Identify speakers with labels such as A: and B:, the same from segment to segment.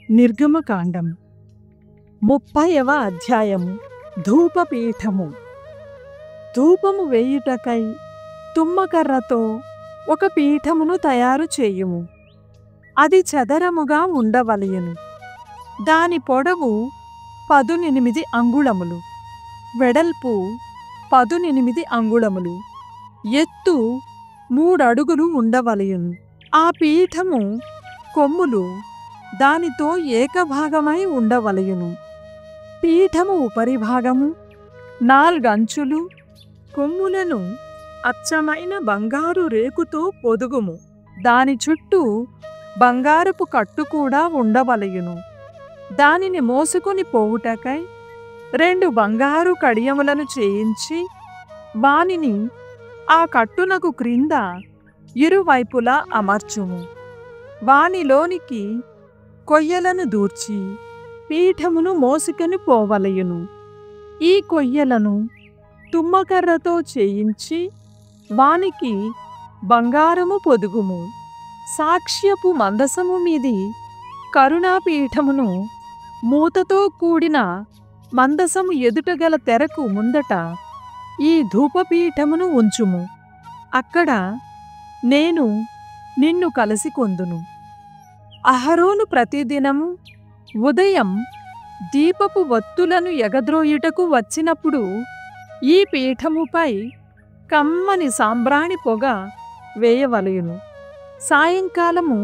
A: నిర్గమకాండం 30వ అధ్యాయము. ధూపపీఠము. ధూపము వేయుటకై తుమ్మకర్రతో ఒక పీఠమును తయారు చేయుము. అది చదరముగా ఉండవలయును. దాని పొడవు 18 అంగుళములు, వెడల్పు 18 అంగుళములు, ఎత్తు 3 అడుగులు ఉండవలయును. ఆ పీఠము కొమ్ములు దానితో ఏకభాగమై ఉండవలయును. పీఠము ఉపరిభాగము 4 అంచులు, కొమ్ములను అచ్చమైన బంగారు రేకుతో పొదుగుము. దాని చుట్టూ బంగారపు కట్టు కూడా ఉండవలయును. దానిని మోసుకొని పోవుటకై 2 బంగారు కడియములను చేయించి వానిని ఆ కట్టునకు క్రింద ఇరువైపులా అమర్చుము. వానిలోనికి కొయ్యలను దూర్చి పీఠమును మోసుకొని పోవలయును. ఈ కొయ్యలను తుమ్మకర్రతో చేయించి వానికి బంగారము పొదుగుము. సాక్ష్యపు మందసము మీది కరుణాపీఠమును మూతతో కూడిన మందసము ఎదుటగల తెరకు ముందట ఈ ధూపపీఠమును ఉంచుము. అక్కడ నేను నిన్ను కలిసికొందును. అహరోను ప్రతిదినము ఉదయం దీపపు వత్తులను ఎగద్రోయుటకు వచ్చినప్పుడు ఈ పీఠముపై కమ్మని సాంబ్రాణి పొగ వేయవలయును. సాయంకాలము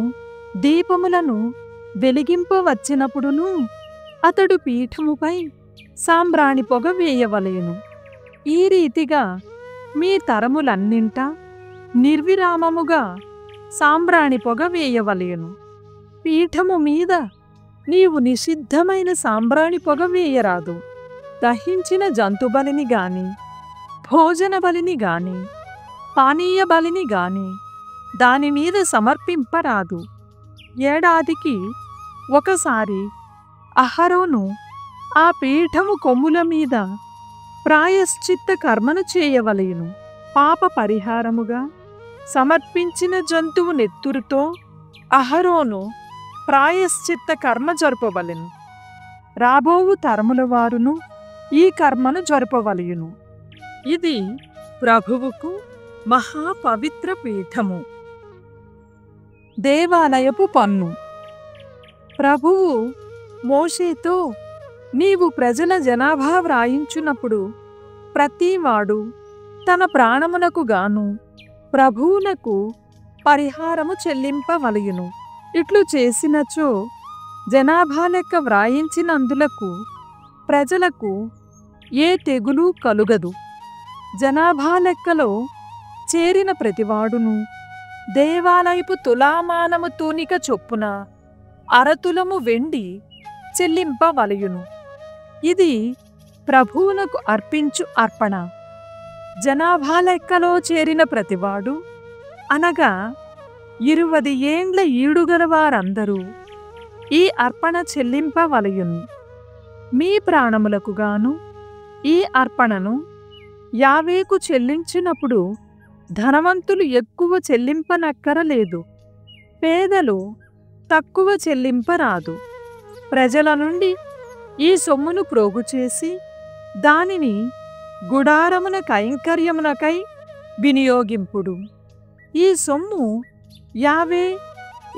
A: దీపములను వెలిగింపవచ్చినప్పుడును అతడు పీఠముపై సాంబ్రాణి పొగ వేయవలయును. ఈ రీతిగా మీ తరములన్నింటా నిర్విరామముగా సాంబ్రాణి పొగ వేయవలయును. పీఠము మీద నీవు నిషిద్ధమైన సాంబ్రాణి పొగ వేయరాదు. దహించిన జంతుబలిని గాని, భోజన బలిని గాని, పానీయ బలిని గాని దానిమీద సమర్పింపరాదు. ఏడాదికి ఒకసారి అహరోను ఆ పీఠము కొమ్ముల మీద ప్రాయశ్చిత్త కర్మను చేయవలయును. పాప పరిహారముగా సమర్పించిన జంతువు నెత్తురుతో అహరోను ప్రాయశ్చిత్త కర్మ జరుపవలెను. రాబోవు తరముల వారును ఈ కర్మను జరుపవలయును. ఇది ప్రభువుకు మహాపవిత్ర పీఠము. దేవాలయపు పన్ను. ప్రభువు మోషేతో, నీవు ప్రజల జనాభా వ్రాయించున్నప్పుడు ప్రతివాడు తన ప్రాణమునకు గాను ప్రభువునకు పరిహారము చెల్లింపవలయును. ఇట్లు చేసినచో జనాభా లెక్క వ్రాయించినందులకు ప్రజలకు ఏ తెగులు కలుగదు. జనాభా లెక్కలో చేరిన ప్రతివాడును దేవాలయపు తులామానము తూనిక చొప్పున 1/2 తులము వెండి చెల్లింపవలయును. ఇది ప్రభువునకు అర్పించు అర్పణ. జనాభా లెక్కలో చేరిన ప్రతివాడు అనగా 20 ఏండ్ల ఈడుగల వారందరూ ఈ అర్పణ చెల్లింపవలయును. మీ ప్రాణములకు గాను ఈ అర్పణను యావేకు చెల్లించినప్పుడు ధనవంతులు ఎక్కువ చెల్లింపనక్కరలేదు, పేదలు తక్కువ చెల్లింపరాదు. ప్రజల నుండి ఈ సొమ్మును ప్రోగుచేసి దానిని గుడారమున కైంకర్యమునకై వినియోగింపుడు. ఈ సొమ్ము యావే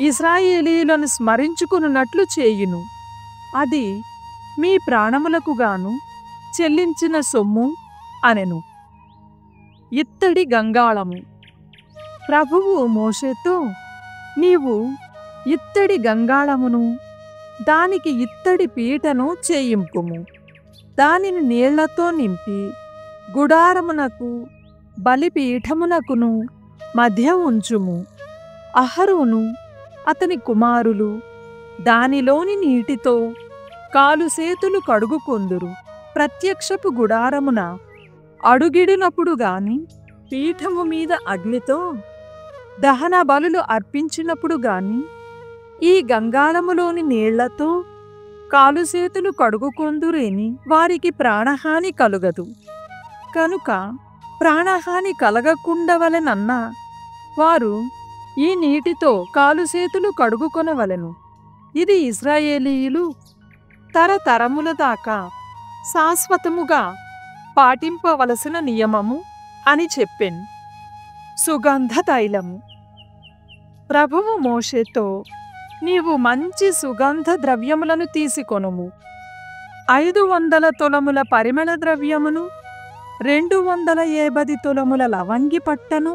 A: ఇశ్రాయేలీయులను స్మరించుకున్నట్లు చేయును. అది మీ ప్రాణములకు గాను చెల్లించిన సొమ్ము అనెను. ఇత్తడి గంగాళము. ప్రభువు మోషేతో, నీవు ఇత్తడి గంగాళమును దానికి ఇత్తడి పీటను చేయింపుము. దానిని నీళ్లతో నింపి గుడారమునకు బలిపీఠమునకును మధ్య ఉంచుము. అహరోను అతని కుమారులు దానిలోని నీటితో కాలుసేతులు కడుగుకొందురు. ప్రత్యక్షపు గుడారమున అడుగిడినప్పుడు గాని, పీఠము మీద అగ్నితో దహన బలులు అర్పించినప్పుడు గాని ఈ గంగాళములోని నీళ్లతో కాలుసేతులు కడుగుకొందురేని వారికి ప్రాణహాని కలుగదు. కనుక ప్రాణహాని కలగకుండవలెనన్నా వారు ఈ నీటితో కాలుసేతులు కడుగుకొనవలెను. ఇది ఇశ్రాయేలీయులు తరతరముల దాకా శాశ్వతముగా పాటింపవలసిన నియమము అని చెప్పెను. సుగంధ తైలము. ప్రభువు మోషేతో, నీవు మంచి సుగంధ ద్రవ్యములను తీసుకొనుము. 500 తులముల పరిమళ ద్రవ్యమును, 250 తులముల లవంగి పట్టను,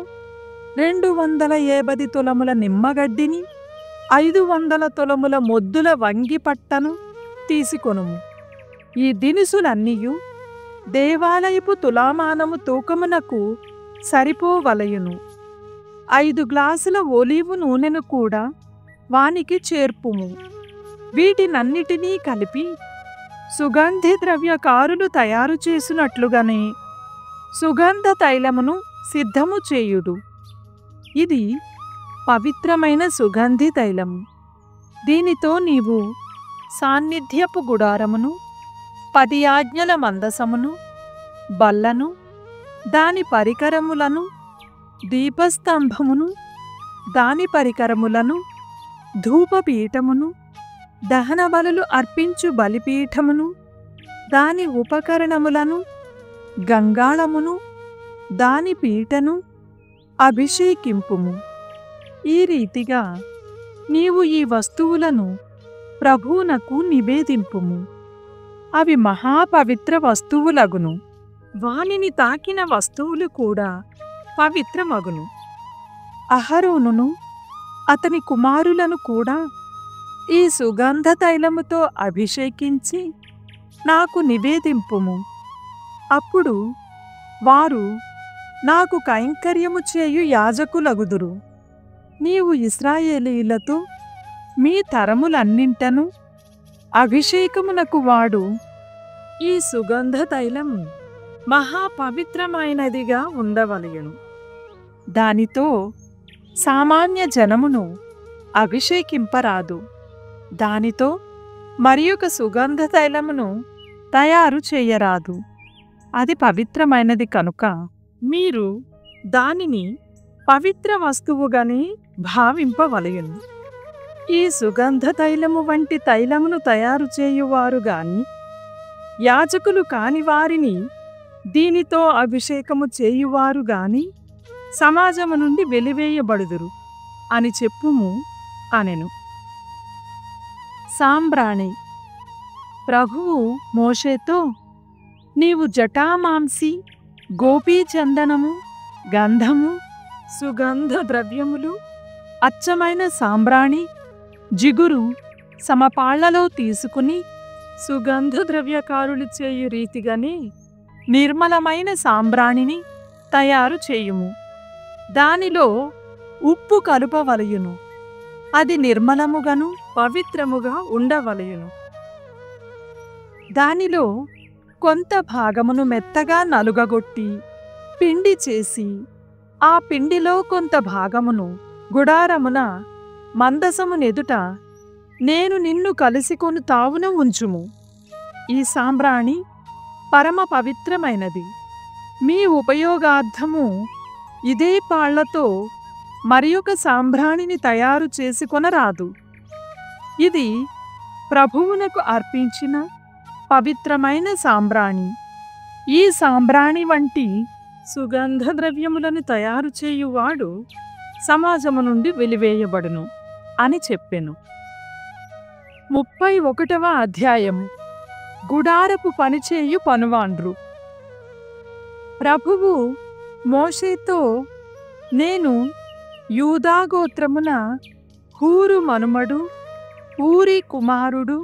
A: 250 తులముల నిమ్మగడ్డిని, 500 తులముల మొద్దుల వంగి పట్టను తీసుకొనుము. ఈ దినుసులన్నీయు దేవాలయపు తులామానము తూకమునకు సరిపోవలయును. 5 గ్లాసుల ఒలీవు నూనెను కూడా వానికి చేర్పుము. వీటినన్నిటినీ కలిపి సుగంధి ద్రవ్యకారులు తయారు చేసినట్లుగానే సుగంధ తైలమును సిద్ధము చేయుడు. ఇది పవిత్రమైన సుగంధి తైలము. దీనితో నీవు సాన్నిధ్యపు గుడారమును, 10 ఆజ్ఞల మందసమును, బల్లను, దాని పరికరములను, దీపస్తంభమును, దాని పరికరములను, ధూపపీఠమును, దహనబలులు అర్పించు బలిపీఠమును, దాని ఉపకరణములను, గంగాళమును, దాని పీటను అభిషేకింపుము. ఈ రీతిగా నీవు ఈ వస్తువులను ప్రభువునకు నివేదింపుము. అవి మహాపవిత్ర వస్తువులగును. వానిని తాకిన వస్తువులు కూడా పవిత్రమగును. అహరోనును అతని కుమారులను కూడా ఈ సుగంధ తైలముతో అభిషేకించి నాకు నివేదింపుము. అప్పుడు వారు నాకు కైంకర్యము చేయు యాజకులగుదురు. నీవు ఇశ్రాయేలీయులతో, మీ తరములన్నింటను అభిషేకమునకు వాడు ఈ సుగంధ తైలము మహాపవిత్రమైనదిగా ఉండవలయును. దానితో సామాన్య జనమును అభిషేకింపరాదు. దానితో మరియొక సుగంధ తైలమును తయారు చేయరాదు. అది పవిత్రమైనది కనుక మీరు దానిని పవిత్ర వస్తువుగానే భావింపవలయును. ఈ సుగంధ తైలము వంటి తైలమును తయారు చేయువారు గాని యాజకులు కాని వారిని దీనితో అభిషేకము చేయువారు గాని సమాజము నుండి వెలివేయబడుదురు అని చెప్పుము అనెను. సాంబ్రాణి. ప్రభువు మోషేతో, నీవు జటామాంసి, గోపీచందనము, గంధము, సుగంధ ద్రవ్యములు, అచ్చమైన సాంబ్రాణి, జిగురు సమపాళ్లలో తీసుకుని సుగంధ ద్రవ్యకారులు చేయు రీతిగానే నిర్మలమైన సాంబ్రాణిని తయారు చేయుము. దానిలో ఉప్పు కలుపవలయును. అది నిర్మలముగాను పవిత్రముగా ఉండవలయును. దానిలో కొంత భాగమును మెత్తగా నలుగగొట్టి పిండి చేసి, ఆ పిండిలో కొంత భాగమును గుడారమున మందసమునెదుట నేను నిన్ను కలిసికొను తావున ఉంచుము. ఈ సాంబ్రాణి పరమ పవిత్రమైనది. మీ ఉపయోగార్థము ఇదే పాళ్లతో మరియొక సాంబ్రాణిని తయారు చేసుకొనరాదు. ఇది ప్రభువునకు అర్పించిన పవిత్రమైన సాంబ్రాణి. ఈ సాంబ్రాణి వంటి సుగంధ ద్రవ్యములను తయారు చేయువాడు సమాజము నుండి వెలివేయబడును అని చెప్పెను. 31వ అధ్యాయము. గుడారపు పనిచేయు పనువాండ్రు. ప్రభువు మోషేతో, నేను యూదాగోత్రమున హూరు మనుమడు, ఊరి కుమారుడు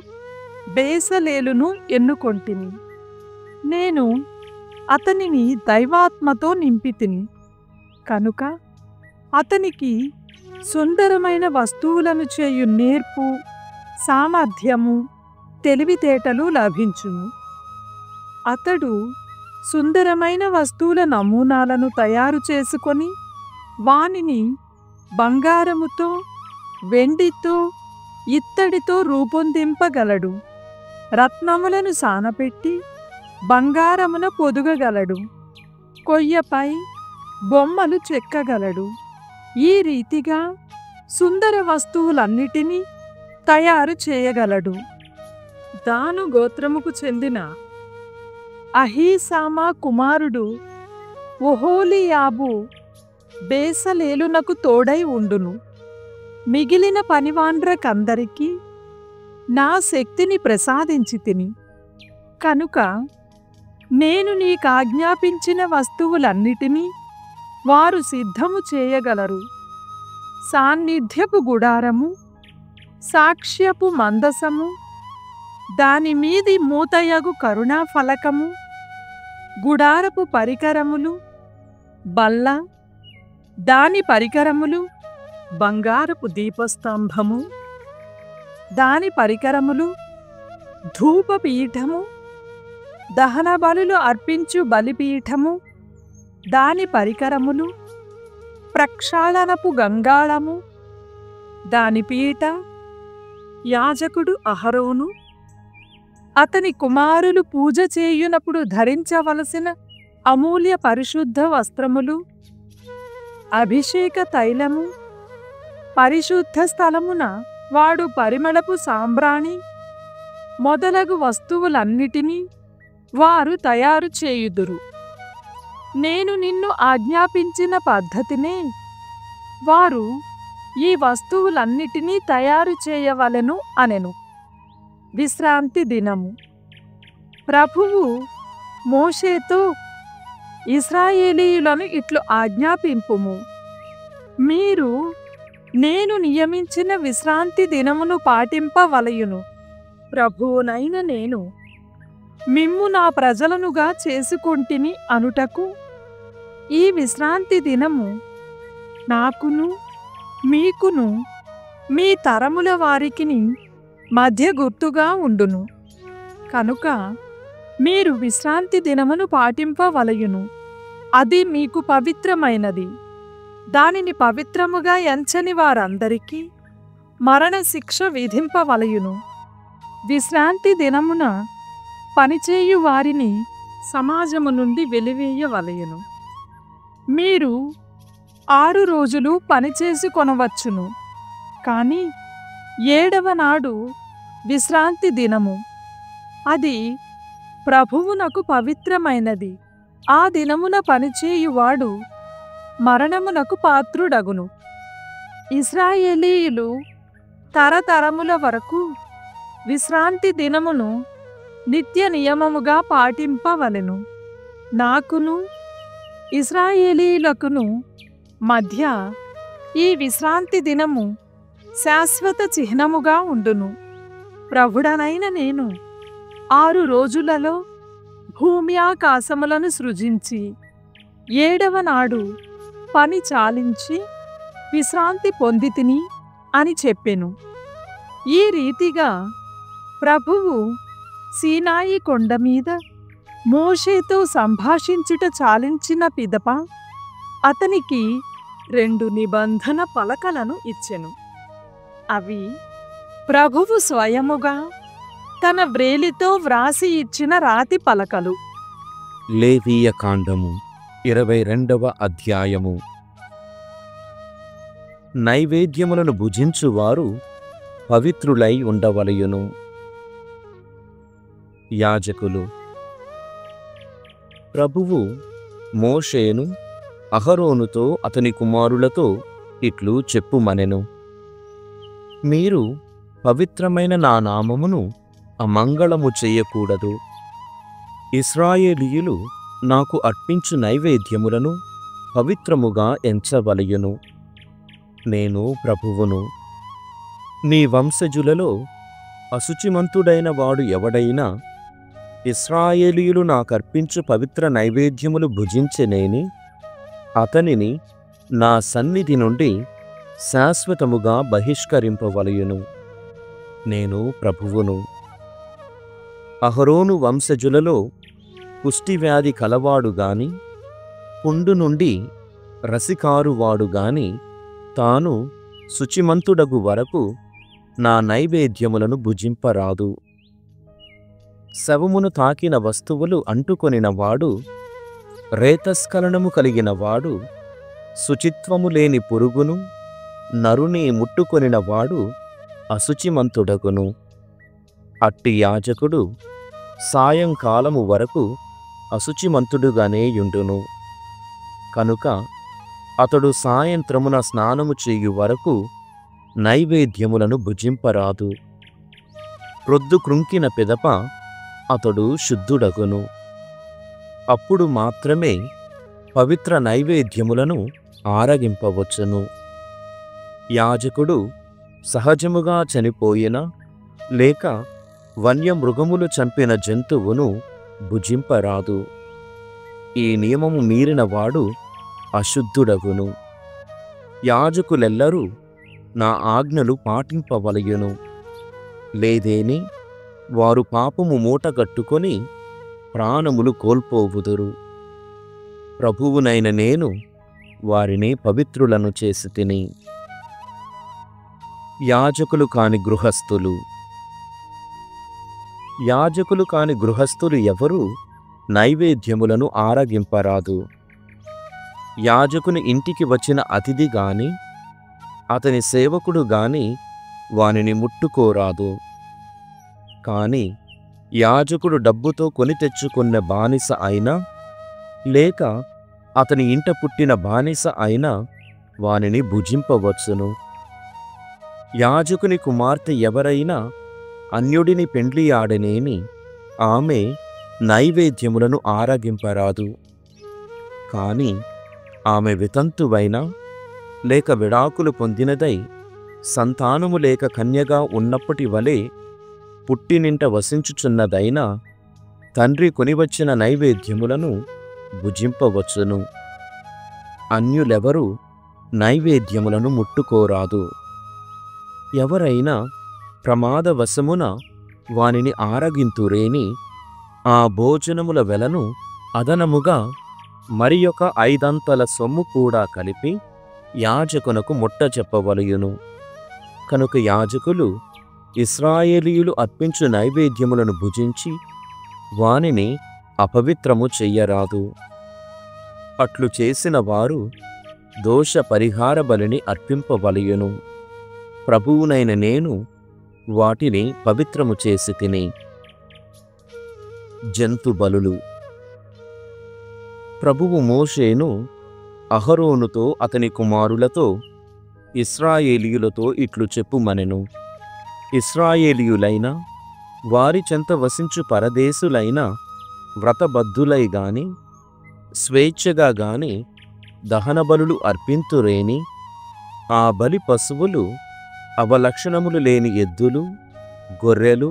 A: బేసలేలును ఎన్నుకొంటిని. నేను అతనిని దైవాత్మతో నింపితిని కనుక అతనికి సుందరమైన వస్తువులను చేయు నేర్పు, సామర్థ్యము, తెలివితేటలు లభించును. అతడు సుందరమైన వస్తువుల నమూనాలను తయారు చేసుకొని వానిని బంగారముతో, వెండితో, ఇత్తడితో రూపొందింపగలడు. రత్నములను సానపెట్టి బంగారమున పొదుగగలడు. కొయ్యపై బొమ్మలు చెక్కగలడు. ఈ రీతిగా సుందర వస్తువులన్నిటినీ తయారు చేయగలడు. దాను గోత్రముకు చెందిన అహీసామా కుమారుడు ఒహోలియాబు బేసలేలునకు తోడై ఉండును. మిగిలిన పనివాండ్రకందరికీ నా శక్తిని ప్రసాదించితిని కనుక నేను నీకాజ్ఞాపించిన వస్తువులన్నిటినీ వారు సిద్ధము చేయగలరు. సాన్నిధ్యపు గుడారము, సాక్ష్యపు మందసము, దానిమీది మూతయగు కరుణా ఫలకము, గుడారపు పరికరములు, బల్ల, దాని పరికరములు, బంగారపు దీపస్తంభము, దాని పరికరములు, ధూపపీఠము, దహన బలులు అర్పించు బలిపీఠము, దాని పరికరములు, ప్రక్షాళనపు గంగాళము, దాని పీట, యాజకుడు అహరోను అతని కుమారులు పూజ చేయునప్పుడు ధరించవలసిన అమూల్య పరిశుద్ధ వస్త్రములు, అభిషేక తైలము, పరిశుద్ధ స్థలమున వాడు పరిమళపు సాంబ్రాణి మొదలగు వస్తువులన్నిటినీ వారు తయారు చేయుదురు. నేను నిన్ను ఆజ్ఞాపించిన పద్ధతినే వారు ఈ వస్తువులన్నిటినీ తయారు చేయవలెను అనెను. విశ్రాంతి దినము. ప్రభువు మోషేతో, ఇశ్రాయేలీయులను ఇట్లు ఆజ్ఞాపింపుము, మీరు నేను నియమించిన విశ్రాంతి దినమును పాటింపవలయును. ప్రభువునైన నేను మిమ్ము నా ప్రజలనుగా చేసుకొంటిని అనుటకు ఈ విశ్రాంతి దినము నాకును మీకును మీ తరముల వారికిని మధ్య గుర్తుగా ఉండును. కనుక మీరు విశ్రాంతి దినమును పాటింపవలయును. అది మీకు పవిత్రమైనది. దానిని పవిత్రముగా ఎంచని వారందరికీ మరణశిక్ష విధింపవలయును. విశ్రాంతి దినమున పనిచేయు వారిని సమాజము నుండి వెలివేయవలయును. మీరు 6 రోజులు పనిచేసుకొనవచ్చును, కానీ 7వ నాడు విశ్రాంతి దినము. అది ప్రభువునకు పవిత్రమైనది. ఆ దినమున పనిచేయువాడు మరణమునకు పాత్రుడగును. ఇశ్రాయేలీయులు తరతరముల వరకు విశ్రాంతి దినమును నిత్య నియమముగా పాటింపవలెను. నాకును ఇశ్రాయేలీయులకును మధ్య ఈ విశ్రాంతి దినము శాశ్వత చిహ్నముగా ఉండును. ప్రభుడనైన నేను 6 రోజులలో భూమి ఆకాశములను సృజించి 7వ నాడు పని చాలించి విశ్రాంతి పొందితిని అని చెప్పెను. ఈ రీతిగా ప్రభువు సీనాయి కొండ మీద మోషేతో సంభాషించుట చాలించిన పిదప అతనికి 2 నిబంధన పలకలను ఇచ్చెను. అవి ప్రభువు స్వయముగా తన వ్రేలితో వ్రాసి ఇచ్చిన రాతి పలకలు.
B: లేవీయ కాండము 22వ అధ్యాయము. నైవేద్యములను భుజించువారు పవిత్రులై ఉండవలయును. యాజకులు. ప్రభువు మోషేను అహరోనుతో అతని కుమారులతో ఇట్లు చెప్పుమనెను, మీరు పవిత్రమైన నా నామమును అమంగళము చెయ్యకూడదు. ఇశ్రాయేలీయులు నాకు అర్పించు నైవేద్యములను పవిత్రముగా ఎంచవలయును. నేను ప్రభువును. నీ వంశజులలో అశుచిమంతుడైన వాడు ఎవడైనా ఇశ్రాయేలీయులు నాకర్పించు పవిత్ర నైవేద్యములు భుజించెనేని అతనిని నా సన్నిధి నుండి శాశ్వతముగా బహిష్కరింపవలయును. నేను ప్రభువును. అహరోను వంశజులలో కుష్టివ్యాధి కలవాడు గాని పుండు నుండి రసికారువాడు గాని తాను శుచిమంతుడగు వరకు నా నైవేద్యములను భుజింపరాదు. శవమును తాకిన వస్తువులు అంటుకొనినవాడు, రేతస్ఖలనము కలిగినవాడు, శుచిత్వము లేని పురుగును నరుని ముట్టుకొనినవాడు అశుచిమంతుడగును. అట్టి యాజకుడు సాయంకాలము వరకు అశుచిమంతుడుగానే యుండును. కనుక అతడు సాయంత్రమున స్నానము చేయు వరకు నైవేద్యములను భుజింపరాదు. ప్రొద్దు కృంకిన పిదప అతడు శుద్ధుడగును. అప్పుడు మాత్రమే పవిత్ర నైవేద్యములను ఆరగింపవచ్చును. యాజకుడు సహజముగా చనిపోయిన లేక వన్యమృగములు చంపిన జంతువును భుజింపరాదు. ఈ నియమము మీరిన వాడు అశుద్ధుడగును. యాజకులెల్లరూ నా ఆజ్ఞలు పాటింపవలయును. లేదేని వారు పాపము మూటగట్టుకొని ప్రాణములు కోల్పోవుదురు. ప్రభువునైన నేను వారిని పవిత్రులను చేసితిని. యాజకులు కాని గృహస్థులు. యాజకులు కాని గృహస్థులు ఎవరు నైవేద్యములను ఆరగింపరాదు. యాజకుని ఇంటికి వచ్చిన అతిథి గాని అతని సేవకుడు గాని వానిని ముట్టుకోరాదు. కాని యాజకుడు డబ్బుతో కొని తెచ్చుకున్న బానిస అయినా లేక అతని ఇంట పుట్టిన బానిస అయినా వానిని భుజింపవచ్చును. యాజకుని కుమార్తె ఎవరైనా అన్యుడిని పెండ్లి ఆడనేని ఆమె నైవేద్యములను ఆరగింపరాదు. కాని ఆమె వితంతువైనా లేక విడాకులు పొందినదై సంతానము లేక కన్యగా ఉన్నప్పటి వలె పుట్టినింట వసించుచున్నదైనా తండ్రి కొనివచ్చిన నైవేద్యములను భుజింపవచ్చును. అన్యులెవరూ నైవేద్యములను ముట్టుకోరాదు. ఎవరైనా ప్రమాదవశమున వానిని ఆరగింతురేని ఆ భోజనముల వెలను అదనముగా మరి ఒక 5 సొమ్ము కూడా కలిపి యాజకునకు ముట్ట చెప్పవలయును. కనుక యాజకులు ఇశ్రాయేలీయులు అర్పించు నైవేద్యములను భుజించి వానిని అపవిత్రము చెయ్యరాదు. అట్లు చేసిన వారు దోష పరిహార బలిని అర్పింపవలయును. ప్రభువునైన నేను వాటిని పవిత్రము చేసి తిని. జంతు బలులు. ప్రభువు మోషేను అహరోనుతో అతని కుమారులతో ఇశ్రాయేలీయులతో ఇట్లు చెప్పుమనెను. ఇశ్రాయేలీయులైన వారి చెంత వసించు పరదేశులైన వ్రతబద్ధులై గాని స్వేచ్ఛగా గాని దహన బలులు అర్పింతురేని ఆ బలి పశువులు అవలక్షణములు లేని ఎద్దులు, గొర్రెలు,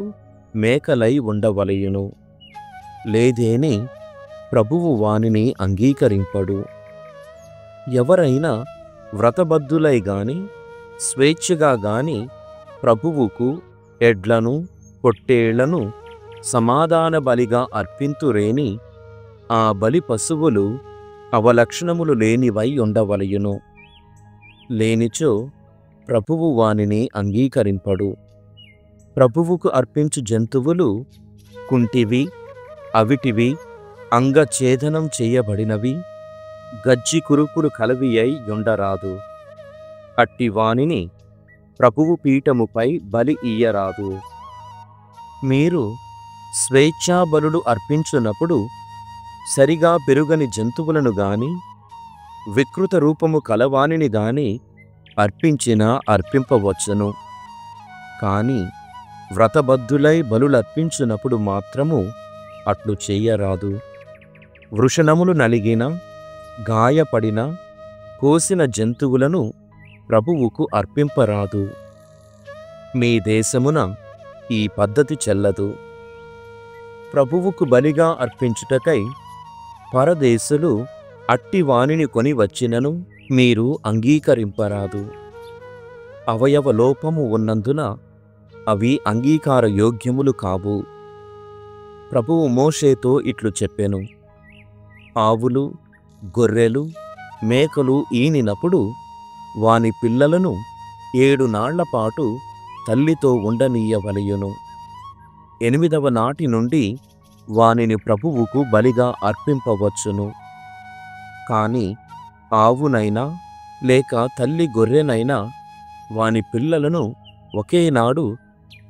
B: మేకలై ఉండవలయును. లేదేని ప్రభువు వానిని అంగీకరింపడు. ఎవరైనా వ్రతబద్ధులై గాని స్వేచ్ఛగా గాని ప్రభువుకు ఎడ్లను, పొట్టేళ్లను సమాధాన బలిగా అర్పింతురేని ఆ బలి పశువులు అవలక్షణములు లేనివై ఉండవలయును. లేనిచో ప్రభువు వానిని అంగీకరింపడు. ప్రభువుకు అర్పించు జంతువులు కుంటివి, అవిటివి, అంగఛేదనం చేయబడినవి, గజ్జి కురుపులు కలవి అయి ఉండరాదు. అట్టి వానిని ప్రభువు పీఠముపై బలి ఇయ్యరాదు. మీరు స్వేచ్ఛా బలులు అర్పించునప్పుడు సరిగా పెరుగని జంతువులను గాని వికృత రూపము కలవానిని గాని అర్పించినా అర్పింపవచ్చును. కాని వ్రతబద్ధులై బలులర్పించునప్పుడు మాత్రము అట్లు చెయ్యరాదు. వృషణములు నలిగిన, గాయపడిన, కోసిన జంతువులను ప్రభువుకు అర్పింపరాదు. మీ దేశమున ఈ పద్ధతి చెల్లదు. ప్రభువుకు బలిగా అర్పించుటకై పరదేశులు అట్టి వానిని కొని వచ్చినను మీరు అంగీకరింపరాదు. అవయవ లోపము ఉన్నందున అవి అంగీకార యోగ్యములు కావు. ప్రభువు మోషేతో ఇట్లు చెప్పెను. ఆవులు, గొర్రెలు, మేకలు ఈనినప్పుడు వాని పిల్లలను 7 నాళ్ల పాటు తల్లితో ఉండనీయవలయును. 8వ నాటి నుండి వానిని ప్రభువుకు బలిగా అర్పింపవచ్చును. కాని ఆవునైనా లేక తల్లి గొర్రెనైనా వాని పిల్లలను ఒకేనాడు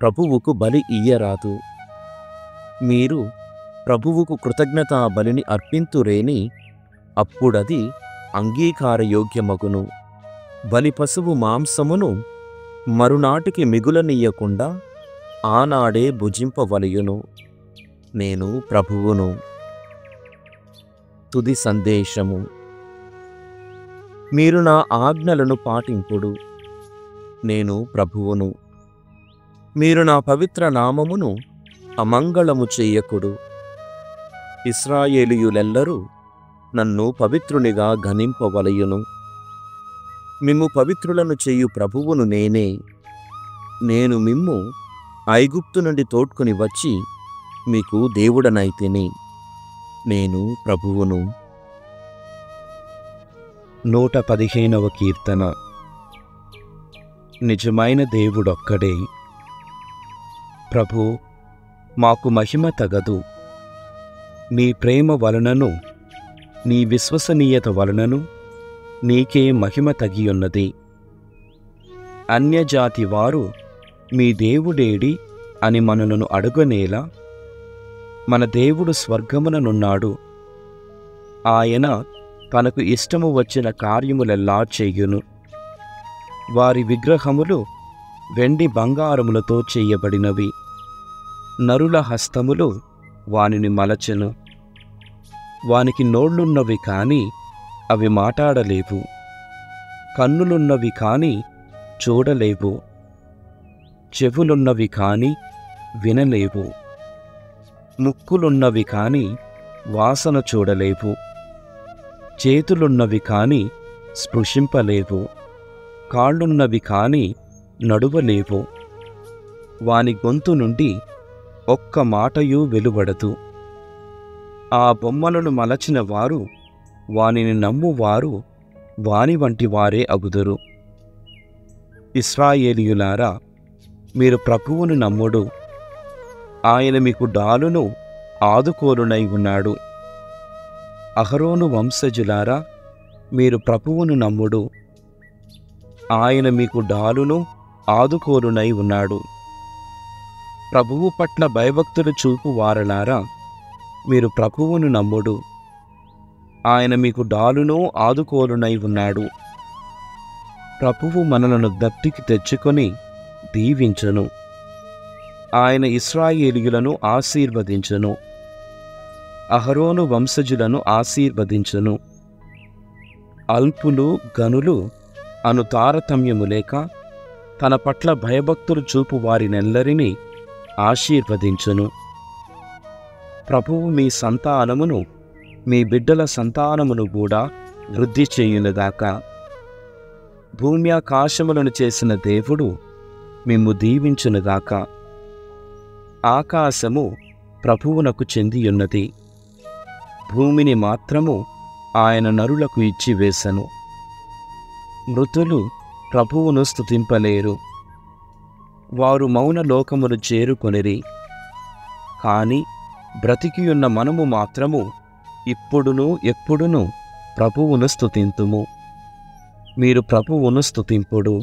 B: ప్రభువుకు బలి ఇయ్యరాదు. మీరు ప్రభువుకు కృతజ్ఞతా బలిని అర్పింతురేని అప్పుడది అంగీకారయోగ్యమగును. బలి పశువు మాంసమును మరునాటికి మిగులనీయకుండా ఆనాడే భుజింపవలయును. నేను ప్రభువును. తుది సందేశము. మీరు నా ఆజ్ఞలను పాటింపుడు. నేను ప్రభువును. మీరు నా పవిత్ర నామమును అమంగళము చెయ్యకుడు. ఇశ్రాయేలీయులెల్లరూ నన్ను పవిత్రునిగా ఘనింపవలయును. మిమ్ము పవిత్రులను చెయ్యు ప్రభువును నేనే. నేను మిమ్ము ఐగుప్తు నుండి తోడ్కొని వచ్చి మీకు దేవుడనైతిని. నేను ప్రభువును.
C: 115వ కీర్తన. నిజమైన దేవుడొక్కడే. ప్రభూ, మాకు మహిమ తగదు. నీ ప్రేమ వలనను నీ విశ్వసనీయత వలనను నీకే మహిమ తగియున్నది. అన్యజాతి వారు మీ దేవుడేడి అని మనలను అడుగనేలా? మన దేవుడు స్వర్గముననున్నాడు. ఆయన తనకు ఇష్టము వచ్చిన కార్యములెల్లా చెయ్యును. వారి విగ్రహములు వెండి బంగారములతో చెయ్యబడినవి. నరుల హస్తములు వానిని మలచెను. వానికి నోళ్లున్నవి కాని అవి మాటాడలేవు. కన్నులున్నవి కాని చూడలేవు. చెవులున్నవి కాని వినలేవు. ముక్కులున్నవి కాని వాసన చూడలేవు. చేతులున్నవి కాని స్పృశింపలేవు. కాళ్ళున్నవి కాని నడువలేవు. వాని గొంతు నుండి ఒక్క మాటయూ వెలువడదు. ఆ బొమ్మలను మలచిన వారు, వానిని నమ్మువారు వాని వంటి వారే అగుదురు. ఇశ్రాయేలీయులారా, మీరు ప్రభువును నమ్ముడు. ఆయన మీకు డాలును ఆదుకోలునై ఉన్నాడు. అహరోను వంశజులారా, మీరు ప్రభువును నమ్ముడు. ఆయన మీకు డాలును ఆదుకోలునై ఉన్నాడు. ప్రభువు పట్ల భయభక్తులు చూపు వారలారా, మీరు ప్రభువును నమ్ముడు. ఆయన మీకు డాలును ఆదుకోలునై ఉన్నాడు. ప్రభువు మనలను దప్తికి తెచ్చుకొని దీవించును. ఆయన ఇశ్రాయేలీయులను ఆశీర్వదించును. అహరోను వంశజులను ఆశీర్వదించును. అల్పులు గనులు అను తారతమ్యము లేక తన పట్ల భయభక్తులు చూపు వారినెల్లరినీ ఆశీర్వదించును. ప్రభువు మీ సంతానమును, మీ బిడ్డల సంతానమును కూడా వృద్ధి చేయునుగాక. భూమి ఆకాశములను చేసిన దేవుడు మిమ్ము దీవించునుగాక. ఆకాశము ప్రభువునకు చెందియున్నది. భూమిని మాత్రము ఆయన నరులకు ఇచ్చివేశను. మృతులు ప్రభువును స్తుతింపలేరు. వారు మౌన లోకమును చేరుకొనిరి. కాని బ్రతికియున్న మనము మాత్రము ఇప్పుడును ఎప్పుడును ప్రభువును స్తుతింతుము. మీరు ప్రభువును స్తుతింపుడు.